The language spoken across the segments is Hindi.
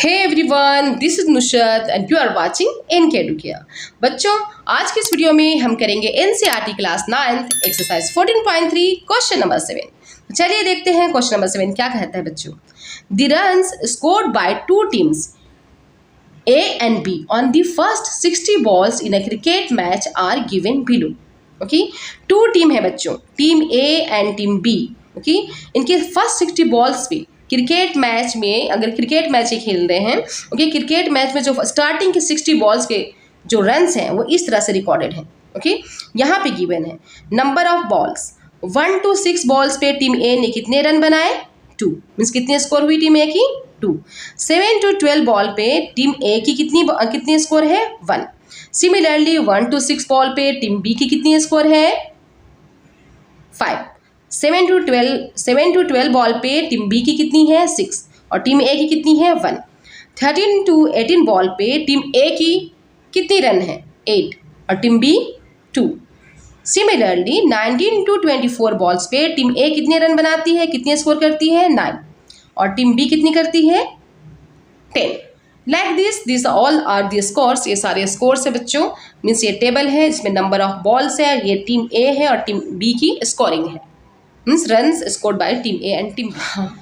Hey everyone, this is Nushat and you are watching NK Educare। बच्चों, आज की इस वीडियो में हम करेंगे NCERT class 9th exercise 14.3 question number 7। चलिए देखते हैं क्वेश्चन नंबर 7 क्या कहता है बच्चों। The runs scored by two teams A and B on the first 60 balls in a cricket match are given below। Okay, two team है बच्चों, team A and team B। Okay, इनके फर्स्ट 60 बॉल्स पे क्रिकेट मैच में, अगर क्रिकेट मैच ही खेल रहे हैं, ओके, क्रिकेट मैच में जो स्टार्टिंग के 60 बॉल्स के जो रन्स हैं वो इस तरह से रिकॉर्डेड हैं। ओके, यहाँ पे गिवन है number of balls 1 to 6 balls पे टीम ए ने कितने रन बनाए, 2, मीन्स कितने स्कोर हुई टीम ए की, 2। 7 to 12 बॉल पे टीम ए की कितनी स्कोर है, 1। सिमिलरली 1 to 6 बॉल पे टीम बी की कितनी स्कोर है, 5। 7 to 12 बॉल पे टीम बी की कितनी है, 6, और टीम ए की कितनी है, 1। 13 to 18 बॉल पे टीम ए की कितनी रन है, 8, और team B 2। Similarly 19 to 24 balls पे टीम ए कितने रन बनाती है, कितने स्कोर करती है, 9, और टीम बी कितनी करती है, 10। Like this all are the scores, ये सारे स्कोर्स है बच्चों, मीन्स ये टेबल है जिसमें नंबर ऑफ बॉल्स है, ये टीम ए है और टीम बी की स्कोरिंग है, means runs scored by team A and team B.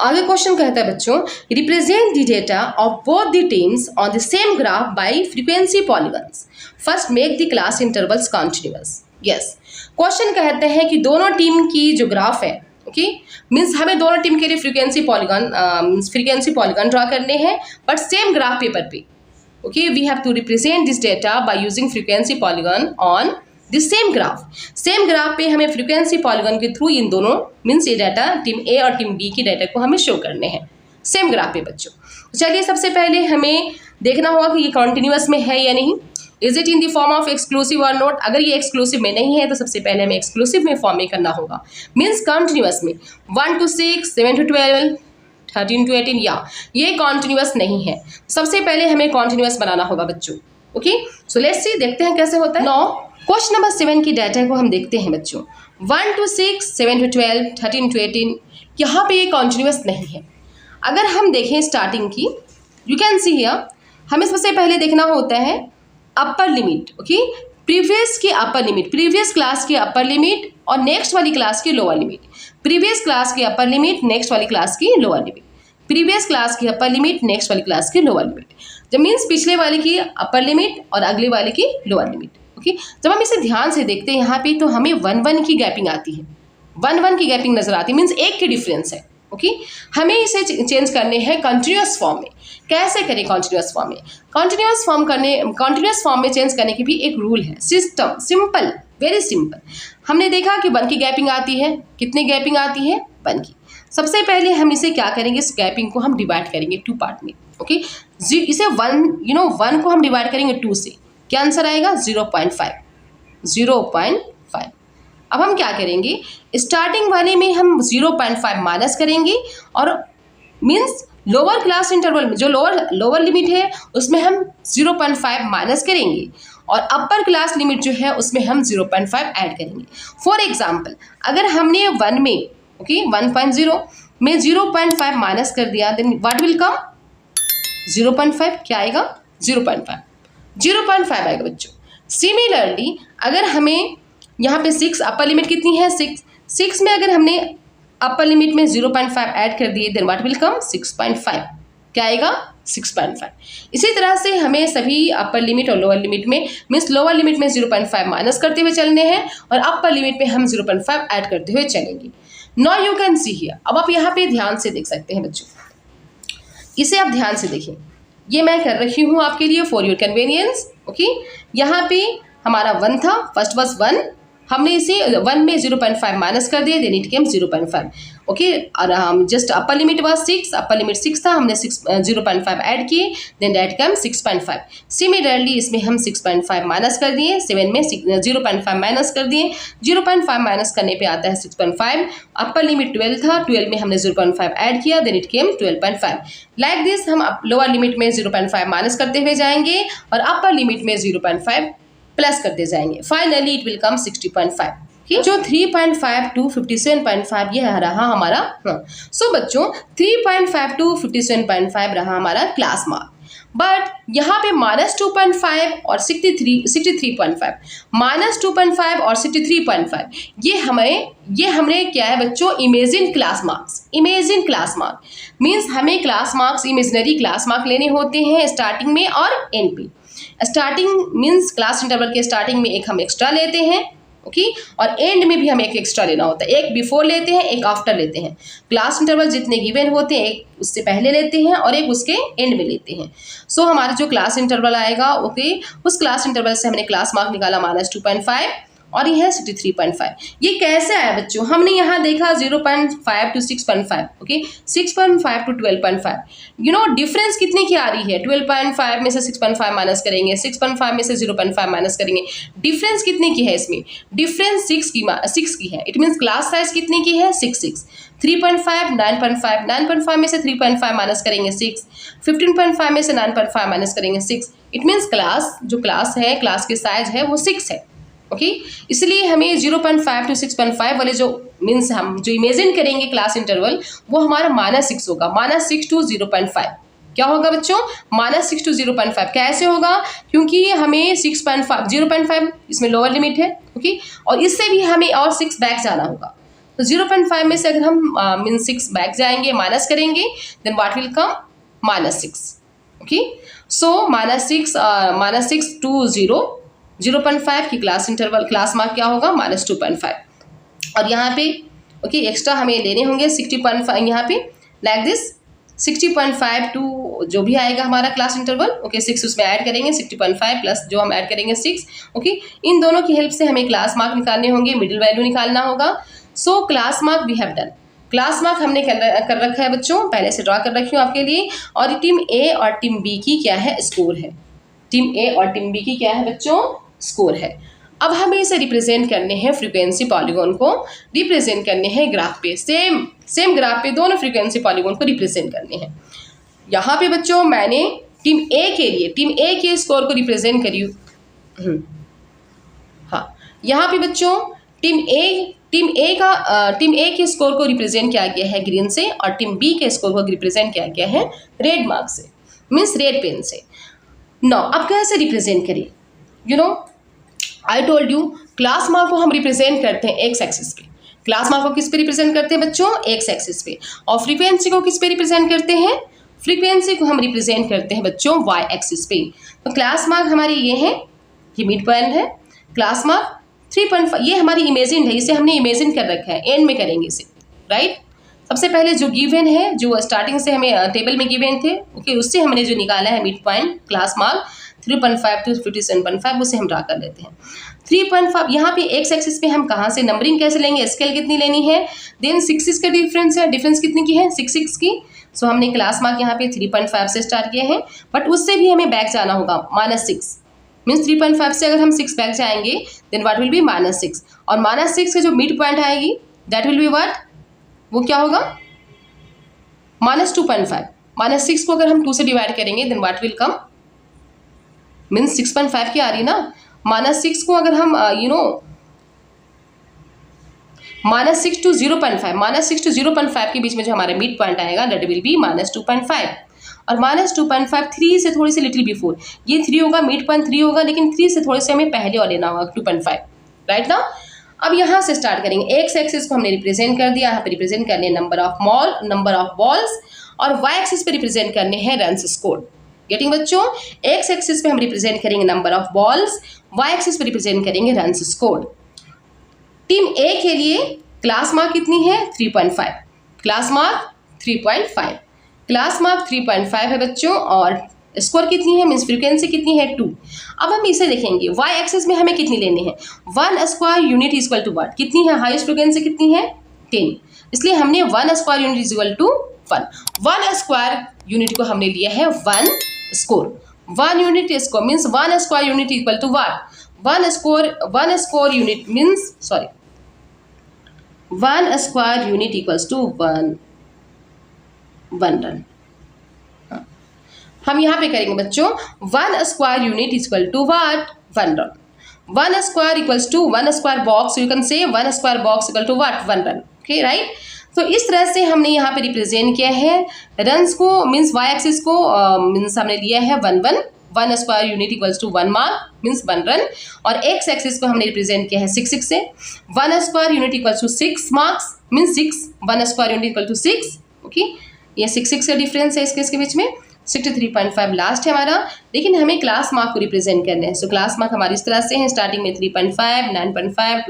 आगे क्वेश्चन कहता है बच्चों, represent the data of both the teams on the same graph by frequency polygons. First make the class intervals continuous. Yes, question कहते हैं कि दोनों टीम की जो ग्राफ है, ओके, मीन्स हमें दोनों टीम के लिए फ्रीक्वेंसी पॉलीगन ड्रा करने हैं, बट सेम ग्राफ पेपर पे। Okay, we have to represent this data by using frequency polygon on this same graph पे हमें फ्रीक्वेंसी पॉलीगन के थ्रू इन दोनों, मीन्स ये डाटा टीम ए और टीम बी की डाटा को हमें शो करने हैं सेम ग्राफ पे बच्चों। चलिए सबसे पहले हमें देखना होगा कि ये कॉन्टिन्यूअस में है या नहीं, is it in the form of exclusive और नॉट। अगर ये एक्सक्लूसिव में नहीं है तो सबसे पहले हमें एक्सक्लूसिव में फॉर्म में करना होगा, मीन्स कॉन्टिन्यूअस में 1 to 6, 7 to 12, 13 to 18, या ये कॉन्टिन्यूअस नहीं है। सबसे पहले हमें कॉन्टिन्यूअस बनाना होगा बच्चों। ओके, सो लेट्स सी, देखते हैं कैसे होता है। नाउ क्वेश्चन नंबर 7 की डाटा को हम देखते हैं बच्चों। 1 to 6, 7 to 12, 13 to 18, यहाँ पे ये कॉन्टिन्यूअस नहीं है। अगर हम देखें स्टार्टिंग की, यू कैन सी हियर, हमें सबसे पहले देखना होता है upper limit. Okay, previous class की अपर लिमिट और नेक्स्ट वाली क्लास की लोअर लिमिट। प्रीवियस क्लास की अपर लिमिट, नेक्स्ट वाली क्लास की लोअर लिमिट। प्रीवियस क्लास की अपर लिमिट, नेक्स्ट वाली क्लास की लोअर लिमिट। जब मीन्स पिछले वाले की अपर लिमिट और अगले वाले की लोअर लिमिट। ओके, जब हम इसे ध्यान से देखते हैं यहाँ पे तो हमें 1-1 की गैपिंग आती है, 1-1 की गैपिंग नजर आती है, मीन्स 1 की डिफरेंस है। ओके, हमें इसे चेंज करने हैं कंटिन्यूअस फॉर्म में। कैसे करें कंटिन्यूअस फॉर्म में? कंटिन्यूअस फॉर्म में चेंज करने की भी एक रूल है, सिस्टम, सिंपल, वेरी सिंपल। हमने देखा कि 1 की गैपिंग आती है, कितनी गैपिंग आती है, 1 की। सबसे पहले हम इसे क्या करेंगे, इस गैपिंग को हम डिवाइड करेंगे 2 पार्ट में। ओके, इसे 1 को हम डिवाइड करेंगे 2 से, क्या आंसर आएगा, 0.5। अब हम क्या करेंगे, स्टार्टिंग वाले में हम 0.5 माइनस करेंगे, और मीन्स लोअर क्लास इंटरवल में जो लोअर लिमिट है उसमें हम 0.5 माइनस करेंगे, और अपर क्लास लिमिट जो है उसमें हम 0.5 ऐड करेंगे। फॉर एग्जाम्पल, अगर हमने 1 में, ओके, 1.0 में 0.5 माइनस कर दिया, देन व्हाट विल कम, 0.5, क्या आएगा, 0.5 आएगा बच्चों। सिमिलरली अगर हमें यहाँ पे 6 अपर लिमिट कितनी है, 6 में अगर हमने अपर लिमिट में 0.5 ऐड कर दिए, देन व्हाट विल कम, 6.5, क्या आएगा, 6.5। इसी तरह से हमें सभी अपर लिमिट और लोअर लिमिट में, मीन्स लोअर लिमिट में 0.5 माइनस करते हुए चलने हैं और अपर लिमिट में हम 0.5 ऐड करते हुए चलेंगे। Now you can see here, अब आप यहाँ पे ध्यान से देख सकते हैं बच्चों, इसे आप ध्यान से देखें, ये मैं कर रही हूँ आपके लिए फॉर योर कन्वीनियंस। ओके, यहाँ पे हमारा 1 था, फर्स्ट वाज 1, हमने इसे 1 में 0.5 माइनस कर दिए, देन इट केम 0.5। ओके, और हम just upper limit was 6, upper limit 6 था, हमने 0.5 ऐड किए, देन दैट कम 6.5। सिमिलरली इसमें हम 6.5 माइनस कर दिए, 7 में 0.5 माइनस कर दिए, 0.5 माइनस करने पे आता है 6.5। अपर लिमिट 12 था, 12 में हमने 0.5 ऐड किया, then it came 12.5। Like this हम लोअर लिमिट में 0.5 माइनस करते हुए जाएंगे और अपर लिमिट में 0.5 प्लस करते जाएंगे, फाइनली इट विल कम 60.5। जो 3.5 to 57.5 ये रहा हमारा। सो बच्चों 3.5 to 57.5 रहा हमारा क्लास मार्क। बट यहाँ पे -2.5 और 63.5, -2.5 और 63.5 ये हमने क्या है बच्चों, imagine class marks. Imagine class mark means हमें class marks, imaginary class mark लेने होते हैं स्टार्टिंग में और एंड पे। स्टार्टिंग मीन्स क्लास इंटरवल के स्टार्टिंग में एक हम एक्स्ट्रा लेते हैं, ओके, और एंड में भी हमें एक एक्स्ट्रा लेना होता है। एक बिफोर लेते हैं, एक आफ्टर लेते हैं। क्लास इंटरवल जितने गिवन होते हैं एक उससे पहले लेते हैं और एक उसके एंड में लेते हैं। सो हमारा जो क्लास इंटरवल आएगा, ओके, उस क्लास इंटरवल से हमने क्लास मार्क निकाला -2.5 और ये है 63.5। ये कैसे आया बच्चों, हमने यहाँ देखा 0.5 to 6.5, okay, 6.5 to 12.5। You know difference कितने की आ रही है, 12.5 में से 6.5 माइनस करेंगे, 6.5 में से 0.5 माइनस करेंगे। डिफरेंस कितने की है इसमें, डिफरेंस 6 की है। इट मीन्स क्लास साइज कितने की है, 6। 3.5 9.5, 9.5 में से 3.5 माइनस करेंगे 6, 15.5 में से 9.5 माइनस करेंगे 6। इट मीन्स जो क्लास है, क्लास की साइज है वो 6 है, ओके। इसलिए हमें 0.5 to 6.5 वाले जो मीन्स हम जो इमेजिन करेंगे क्लास इंटरवल वो हमारा -6 होगा, -6 to 0.5। क्या होगा बच्चों, -6 to 0.5। कैसे होगा, क्योंकि हमें 6.5 0.5 इसमें लोअर लिमिट है, ओके, और इससे भी हमें और 6 बैक जाना होगा। तो 0.5 में से अगर हम मीन्स 6 बैक जाएंगे, माइनस करेंगे, then what will come, -6, okay. So -6 to 0.5 की क्लास इंटरवल क्लास मार्क क्या होगा, -2.5। और यहाँ पे ओके एक्स्ट्रा हमें लेने होंगे 60.5, यहाँ पे लाइक दिस 60.5 टू जो भी आएगा हमारा क्लास इंटरवल, ओके, 6 उसमें ऐड करेंगे, 60.5 प्लस जो हम ऐड करेंगे 6, ओके। इन दोनों की हेल्प से हमें क्लास मार्क निकालने होंगे, मिडिल वैल्यू निकालना होगा। So class mark we have done. Class mark हमने कर रखा है बच्चों, पहले से ड्रॉ कर रखी हूँ आपके लिए। और टीम ए और टीम बी की क्या है, स्कोर है। टीम ए और टीम बी की क्या है बच्चों, स्कोर है। अब हमें इसे रिप्रेजेंट करने हैं, फ्रीक्वेंसी पॉलीगॉन को रिप्रेजेंट करने हैं ग्राफ पे। सेम ग्राफ पे दोनों फ्रीक्वेंसी पॉलीगॉन को रिप्रेजेंट करने हैं। यहाँ पे बच्चों मैंने टीम ए के स्कोर को रिप्रेजेंट करी। हाँ, यहाँ पे बच्चों टीम ए के स्कोर को रिप्रेजेंट किया गया है ग्रीन से, और टीम बी के स्कोर को रिप्रेजेंट किया गया है रेड मार्क से, मीन्स रेड पेन से। नो, अब कैसे रिप्रेजेंट करें, you know I told you, class mark को हम रिप्रेजेंट करते हैं एक्स एक्सिस पे। क्लास मार्क को किस पे रिप्रेजेंट करते हैं बच्चों, एक्स एक्सिस पे। और फ्रीक्वेंसी को किस पे रिप्रेजेंट करते हैं, फ्रीक्वेंसी को हम रिप्रेजेंट करते हैं बच्चों वाई एक्सिस पे। तो क्लास मार्क हमारी ये है, ये मिड पॉइंट है। क्लास मार्क 3.5 ये हमारी इमेजिन है, इसे हमने इमेजिन कर रखा है, एंड में करेंगे इसे, राइट। सबसे पहले जो गिवन है, जो स्टार्टिंग से हमें टेबल में गिवन थे, ओके, उससे हमने जो निकाला है mid point class mark 3.5 to 57.5, उसे हम ड्रा कर लेते हैं। 3.5 यहाँ पे एक्स एक्सिस पे हम कहाँ से नंबरिंग कैसे लेंगे, स्केल कितनी लेनी है, देन 6 का डिफरेंस है, डिफरेंस कितनी की है, 6 की। सो हमने क्लास मार्क यहाँ पे 3.5 से स्टार्ट किए हैं, बट उससे भी हमें बैक जाना होगा, -6 मीन्स 3.5 से अगर हम 6 बैक जाएंगे देन व्हाट विल बी -6, और -6 के जो मिड पॉइंट आएगी दैट विल बी व्हाट, वो क्या होगा, -2.5। -6 को अगर हम 2 से डिवाइड करेंगे then what will come, means 6.5 की आ रही ना। -6 को अगर हम -6 to 0.5 के बीच में जो हमारा मिड पॉइंट आएगा दैट विल बी -2.5, और -2.5 3 से थोड़ी सी लिटिल बिफोर, ये 3 होगा, मिड पॉइंट 3 होगा, लेकिन 3 से थोड़े से हमें पहले और लेना होगा 2.5, राइट ना। अब यहाँ से स्टार्ट करेंगे, एक्स एक्सिस को हमने रिप्रेजेंट कर दिया, यहाँ पे रिप्रेजेंट करने नंबर ऑफ बॉल्स, और वाई एक्सिस पे रिप्रेजेंट करने हैं रन्स स्कोर्ड। गेटिंग बच्चों, एक्स एक्सिस पे हम रिप्रेजेंट करेंगे number of balls, Y axis पे रिप्रेजेंट करेंगे रन्स स्कोर्ड। टीम ए के लिए क्लास मार्क कितनी है, 3.5, क्लास मार्क 3.5, क्लास मार्क 3.5 है बच्चों, और स्कोर कितनी है, मीन्स फ्रीक्वेंसी कितनी है, 2। अब हम इसे देखेंगे, वाई एक्सिस में हमें कितनी लेनी है, 1 square unit equal to what, कितनी है, हाईएस्ट फ्रीक्वेंसी कितनी है, 10, इसलिए हमने 1 square unit equal to 1 square unit को हमने लिया है 1 score. 1 unit score means 1 square unit equal to what, 1 score unit means 1 square unit equals to 1 run. हम यहाँ पे करेंगे बच्चों, 1 square unit equal to what, 1 run. 1 square equals to 1 square box, you can say 1 square box equal to what, 1 run, okay, right. तो इस तरह से हमने यहाँ पे रिप्रेजेंट किया है रन्स को, मीन्स वाई एक्सिस को मीन्स हमने लिया है 1 square unit equals to 1 mark means 1 run, और एक्स एक्सिस को हमने रिप्रेजेंट किया है 6 से 1 square unit equals to 6 marks means 6 1 square unit equal to 6। Okay, ये 6 का डिफरेंस है इसके बीच में। 63.5 लास्ट है हमारा, लेकिन हमें क्लास मार्क को रिप्रेजेंट करना है। सो क्लास मार्क हमारी इस तरह से है, स्टार्टिंग में 3.5 9.5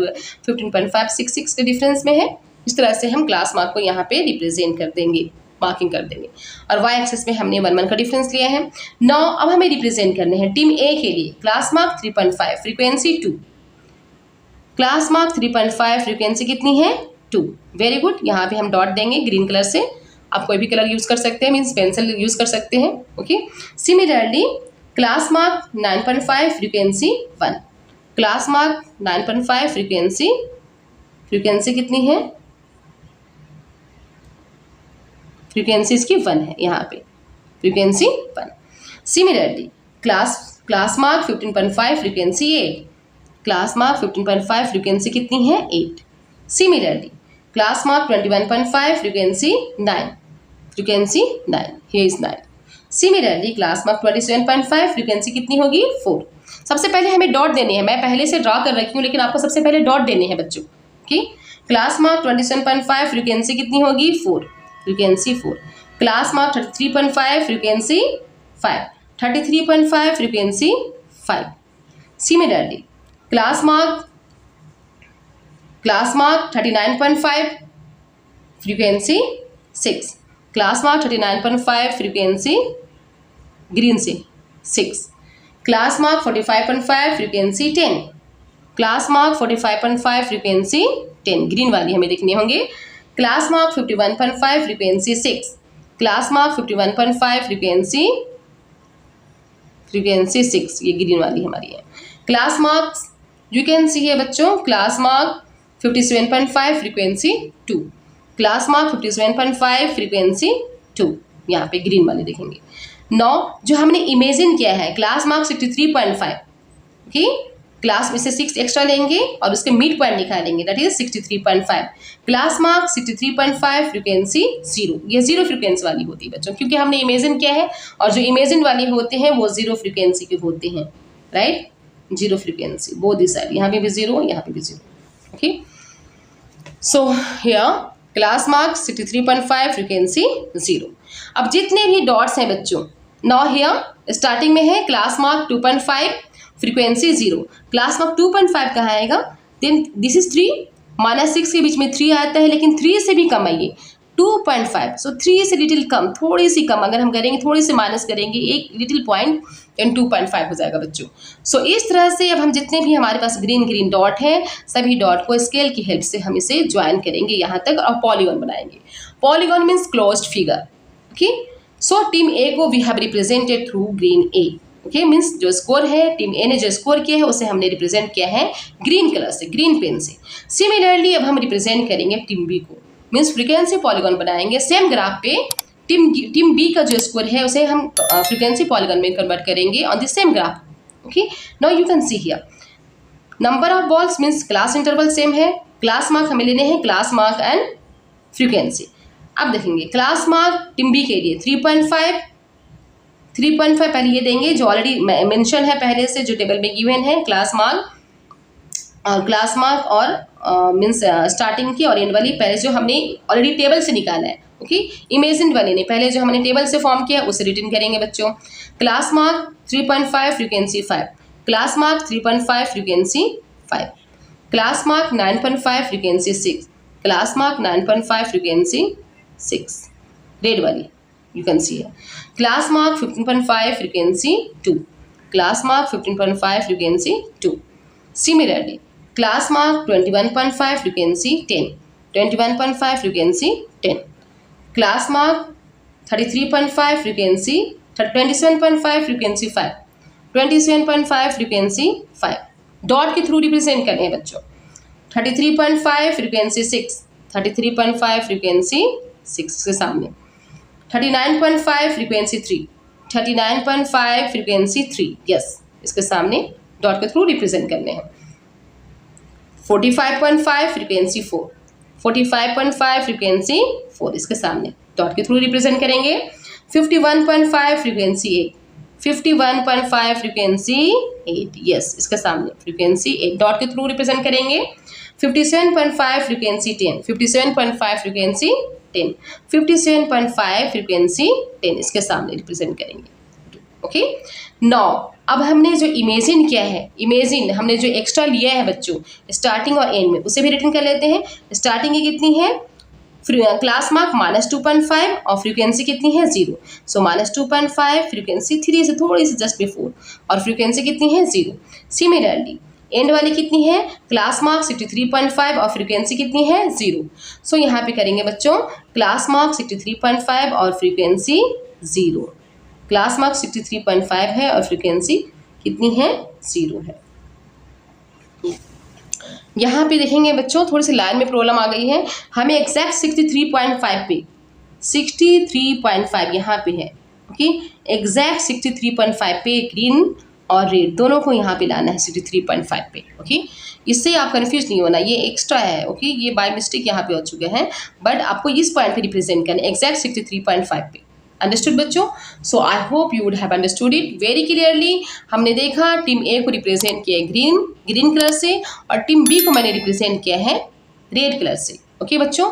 15.5 6 के डिफरेंस में है। इस तरह से हम क्लास मार्क को यहाँ पे रिप्रेजेंट कर देंगे, मार्किंग कर देंगे। और वाई एक्सिस में हमने 1 का डिफरेंस लिया है। 9 अब हमें रिप्रेजेंट करने हैं टीम ए के लिए class mark 3.5 frequency 2, class mark 3.5 frequency कितनी है 2। वेरी गुड, यहाँ पे हम डॉट देंगे ग्रीन कलर से, आप कोई भी कलर यूज कर सकते हैं, मीन्स पेंसिल यूज कर सकते हैं। Okay, similarly class mark 9.5 frequency 1, class mark 9.5 frequency कितनी है, फ्रीक्वेंसी इसकी 1 है यहाँ पे, frequency 1। Similarly class mark 15.5 frequency 8, class mark 15.5 frequency कितनी है 8। Similarly class mark 21.5 frequency 9, frequency 9, here is 9। Similarly class mark 27.5 frequency कितनी होगी 4। सबसे पहले हमें डॉट देने हैं, मैं पहले से ड्रॉ कर रखी हूँ लेकिन आपको सबसे पहले डॉट देने हैं बच्चों। ओके, क्लास मार्क 27.5 फ्रीक्वेंसी कितनी होगी 4, frequency 4। Class mark 33.5 frequency 5, 33.5 frequency 5। Similarly class mark 39.5 frequency 6, class mark 39.5 frequency green से 6, class mark 45.5 frequency 10, class mark 45.5 frequency 10 green वाली हमें देखने होंगे। Class mark 51.5 frequency 6, class mark 51.5 frequency 6, ये ग्रीन वाली हमारी है। Class marks you can see है बच्चों, class mark 57.5 frequency 2, class mark 57.5 frequency 2, यहाँ पे ग्रीन वाले देखेंगे। 9 जो हमने इमेजिन किया है क्लास मार्क 63.5, ओके, क्लास में से 6 एक्स्ट्रा लेंगे और उसके मिड पॉइंट निकालेंगे, that is 63.5। Class mark 63.5 frequency 0, ये 0 फ्रीक्वेंसी वाली होती है बच्चों, क्योंकि हमने इमेजिन किया है और जो इमेजिन वाले होते हैं वो 0 फ्रीक्वेंसी के होते हैं, right, 0 frequency both this side, यहाँ पे भी 0 यहाँ पे भी 0। Okay, so here class mark 63.5 frequency 0। अब जितने भी डॉट्स हैं बच्चों, नाउ हियर स्टार्टिंग में है class mark 2.5 frequency 0, class mark 2.5 कहाँ आएगा, देन दिस इज 3 -6 के बीच में 3 आता है, लेकिन 3 से भी कम आइए 2.5, सो 3 से लिटिल कम, थोड़ी सी कम अगर हम करेंगे, थोड़ी सी माइनस करेंगे एक लिटिल पॉइंट, देन 2.5 हो जाएगा बच्चों। सो इस तरह से अब हम जितने भी हमारे पास ग्रीन डॉट है सभी डॉट को स्केल की हेल्प से हम इसे ज्वाइन करेंगे यहाँ तक और पॉलीगॉन बनाएंगे। Polygon means closed figure. Okay, so team A को we have represented through green A. Okay, means जो स्कोर है टीम ए ने जो स्कोर किया है उसे हमने रिप्रेजेंट किया है ग्रीन कलर से, ग्रीन पेन से। सिमिलरली अब हम रिप्रेजेंट करेंगे टीम बी को, मीन्स फ्रीक्वेंसी पॉलीगॉन बनाएंगे सेम ग्राफ पे। टीम बी का जो स्कोर है उसे हम फ्रीक्वेंसी पॉलीगॉन में कन्वर्ट करेंगे on the same graph. Okay, now you can see here number of balls means class interval same है, क्लास मार्क हमें लेने हैं क्लास मार्क एंड फ्रीक्वेंसी। अब देखेंगे क्लास मार्क टीम बी के लिए 3.5 पहले ये देंगे जो ऑलरेडी मेंशन है पहले से, जो टेबल में गिवन है क्लास मार्क और मीन्स स्टार्टिंग की और एंड वाली पहले जो हमने ऑलरेडी टेबल से निकाला है। ओके, इमेजिन वाले ने पहले जो हमने टेबल से फॉर्म किया उसे रिटर्न करेंगे बच्चों। Class mark 3.5 frequency 5, class mark 3.5 frequency 5, class mark 9.5 frequency 6, class mark 9.5 frequency 6 red वाली यू कैन सी है। Class mark 15.5 frequency 2, class mark 15.5 frequency 2। Similarly class mark 21.5 frequency 10, 21.5 frequency 10, class mark 33.5 frequency 27.5 frequency 5, 27.5 frequency 5। Dot के थ्रू रिप्रेजेंट करने हैं बच्चों। 33.5 फ्रीक्वेंसी 6, 33.5 फ्रीक्वेंसी 6 के सामने, 39.5 फ्रीक्वेंसी 3, 39.5 फ्रीक्वेंसी 3, यस इसके सामने डॉट के थ्रू रिप्रेजेंट करने हैं। 45.5 फ्रीक्वेंसी 4, 45.5 फ्रीक्वेंसी 4 इसके सामने डॉट के थ्रू रिप्रेजेंट करेंगे। 51.5 फ्रीक्वेंसी 8, 51.5 फ्रीक्वेंसी 8 यस इसके सामने फ्रीक्वेंसी 8 डॉट के थ्रू रिप्रेजेंट करेंगे। 57.5 फ्रीक्वेंसी 10, 57.5 फ्रीक्वेंसी 10, 57.5 फ्रीक्वेंसी 10 इसके सामने रिप्रेजेंट करेंगे। ओके नाउ अब हमने जो इमेजिन किया है, इमेजिन हमने जो एक्स्ट्रा लिया है बच्चों स्टार्टिंग और एंड में, उसे भी रिटर्न कर लेते हैं। स्टार्टिंग की कितनी है, क्लास मार्क -2.5 और फ्रीक्वेंसी कितनी है 0। सो -2.5 फ्रीक्वेंसी 3 से थोड़ी सी जस्ट बिफोर और फ्रीक्वेंसी कितनी है 0। सिमिलरली एंड वाली कितनी है, क्लास मार्क 63.5 और फ्रीक्वेंसी कितनी है 0। सो यहाँ पे करेंगे बच्चों क्लास मार्क 63.5 और फ्रीक्वेंसी 0। क्लास मार्क 63.5 है और फ्रीक्वेंसी कितनी है 0 है। यहाँ पे देखेंगे बच्चों थोड़ी सी लाइन में प्रॉब्लम आ गई है, हमें एग्जैक्ट 63.5 पे 63.5 यहाँ पे है। ओके एग्जैक्ट 63.5 पे ग्रीन और रेड दोनों को यहाँ पे लाना है 63.5 पे। ओके इससे आप कंफ्यूज नहीं होना, ये एक्स्ट्रा है। ओके ये बाय मिस्टेक यहाँ पे हो चुके हैं, बट आपको इस पॉइंट पे रिप्रेजेंट करना है एग्जैक्ट 63.5 पे। अंडरस्टूड बच्चों? So I hope you would have understood it very clearly. हमने देखा टीम ए को रिप्रेजेंट किया है ग्रीन कलर से और टीम बी को मैंने रिप्रेजेंट किया है रेड कलर से। ओके बच्चों।